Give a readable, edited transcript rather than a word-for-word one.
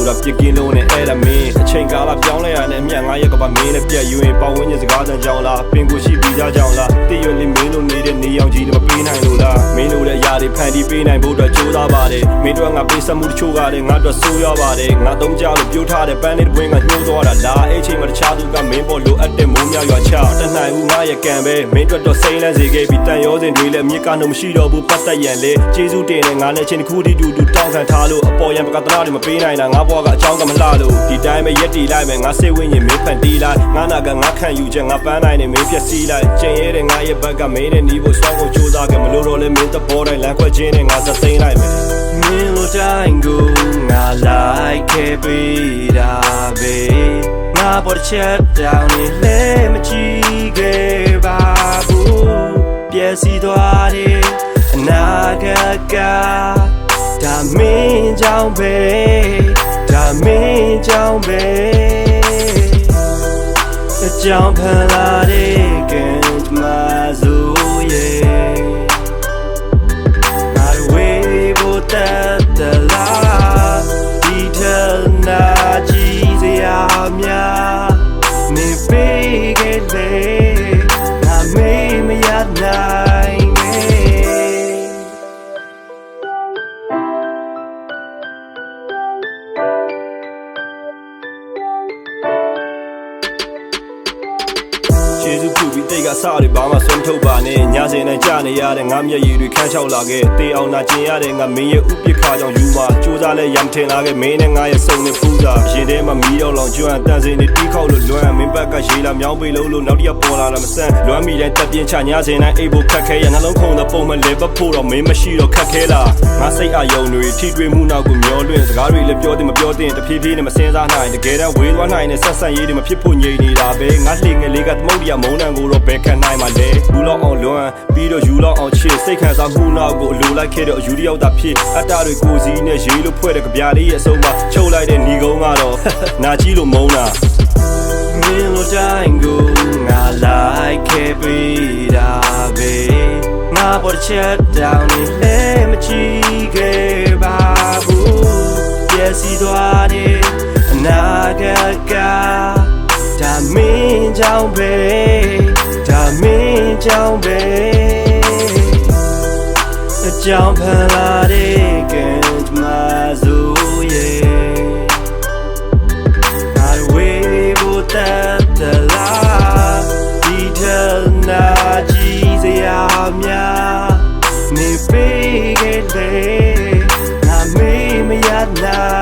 ဆိုတာပြကင်းလုံးနဲ့အဲ့ဒါမင်းအချိန်ကာလပြောင်းလဲရတဲ့မြတ်ငါရဲ့ကပါမင်းနဲ့ပြက်ယူရင်ပေါဝင်းချင်းစကားတန်ကြောင်းလားပင်ကိုရှိပြီးကြကြောင်းလားတည့်ရွလေးမင်းတို့နေတဲ့နေအောင်ကြီးမပေးနိုင်လို့လားမင်းတို့ရဲ့ຢာတွေဖန်တီးပေးနိုင်ဖို့အတွက်ကြိုးစားပါတယ်မင်းတို့ကငါပေးဆက်မှုတချို့ကလည်းငါတို့ဆိုးရပါတယ်ငါသုံးကြလို့ပြိုးထားတဲ့ပန်းလေးတွင်းကညှိုးသွားတာလားအဲ့ချိန်မှာတခြားသူကမင်းပေါ်လိုအပ်တဲ့မိုးမြောက်ရွာချတနိုင်ဘူးငါရဲ့ကံပဲမင်းတို့တော့စိမ့်လန်းစေခဲ့ပြီးတန်ရောစင်တွေလည်းမြေကတော့မရှိတော့ဘူးပတ်သက်ရန်လေကျေးဇူးတင်နေငါနဲ့ချင်းတစ်ခုတည်းတူတောင်းခံထားလို့အပေါ်ရန်ပကတနာတွေမပေးနိုင်တာငါဘွားကအကြောင်းကမလှလို့ဒီတိုင်းပဲရက်တီလိုက်မယ်ငါစိတ်ဝိညာဉ်မင်းဖန်တီးလိုက်ငါနာကငါခံယူချက်ငါပန်းနိုင်နေမင်းပြက်စီးလိုက်ကျင်ရဲတဲ့ငါရဲ့ဘက်ကမင်းနဲ့နီးဖို့စောင်းကိုကြိုးစားခဲ့မလို့တော့လဲမင်းတဘောတိုင်းလမ်းခွက်ချင်းနဲ့ငါစသိမ်းလိုက်မယ်မင်းလိုတိုင်းကိုငါလိုက်ခဲ့ပေးတာပဲငါပေါ်ချက်တောင်းနေလဲမကြည့်ခဲ့ပါဘူးပြည့်စည်သွားတဲ့အနာဂတ်ကဒါမင်းကြောင့်ပဲဒါမင်းကြောင့်ပဲအကြောင်းဖန်လာတဲ့ကံကြမ္မာစိုးရဲ့ငါဝေးဖို့တတ်တလားဒီထနာကြည့်စရာများနေပေးခဲ့လေငါမေးမရနိုင်ကျေးဇူးပြုပြီးတိတ်ကစားတွေဘာမှဆုံးထုတ်ပါနဲ့ညစင်နဲ့ကြာနေရတဲ့ငါမျက်ရည်တွေခန်းချောက်လာခဲ့တေးအောင်နာကျင်ရတဲ့ငါမင်းရဲ့ဥပိ္ပခါကြောင့်ယူပါစူးစမ်းလဲရမ်းထင်လာခဲ့မင်းနဲ့ငါရဲ့စုံနဲ့ဖူးတာရင်ထဲမှာမီးရောက်လောင်ကျွမ်းတန်စင်တွေတီးခေါက်လို့လွမ်းမင်းဘက်ကရေလာမြောင်းပေးလို့နောက်တရပေါ်လာတာမဆန်းလွမ်းမိတဲ့တက်ပြင်းချညစင်တိုင်းအိပ်ဖို့ခက်ခဲရနှလုံးခုန်တဲ့ပုံမှန်လေပတ်ဖို့တော့မင်းမရှိတော့ခက်ခဲလားငါစိတ်အယုံတွေထိတွေ့မှုနောက်ကိုမျောလွင့်စကားတွေလည်းပြောတင်မပြောတင်တဖြည်းဖြည်းနဲ့မစင်စားနိုင်တကယ်တော့ဝေးသွားနိုင်တဲ့ဆက်ဆံရေးတွေမဖြစ်ဖို့ငြိမ်နေတာပဲငါလှေငယ်လေးကသမုတ်တရားမုန်းတန်ကိုတော့ဘယ်ခံနိုင်မှာလဲဘူးလောက်အောင်လွမ်းပြီးတော့ယူလောက်အောင်ချစ်စိတ်ခံစားမှုနောက်ကိုအလိုလိုက်ခဲ့တော့ယူတယောက်သားဖြစ်အတ္တတွေကိုစီးနဲ့ရေးလို့ဖွဲ့တဲ့ကြပြားလေးရဲ့အစုံမှာချုပ်လိုက်တဲ့ညီကုန်းကတော့နာကြီးလို့မုန်းတာမင်းလိုတိုင်းကိုငါလိုက်ခဲ့ပေးတာပဲငါပေါ်ချက်တောင်းနေလဲမကြည့်ခဲ့ပါဘူးပြည့်စည်သွားတဲ့အနာဂတ်ကဒါမင်းကြောင့်ပဲဒါမင်းကြောင့်ပဲအကြောင်းဖန်လာတဲ့ကံကြမ္မာစိုးရဲ့ငါဝေးဖို့တတ်တလားဒီထနာကြည့်စရာများနေပေးခဲ့လေငါမေးမရနိုင်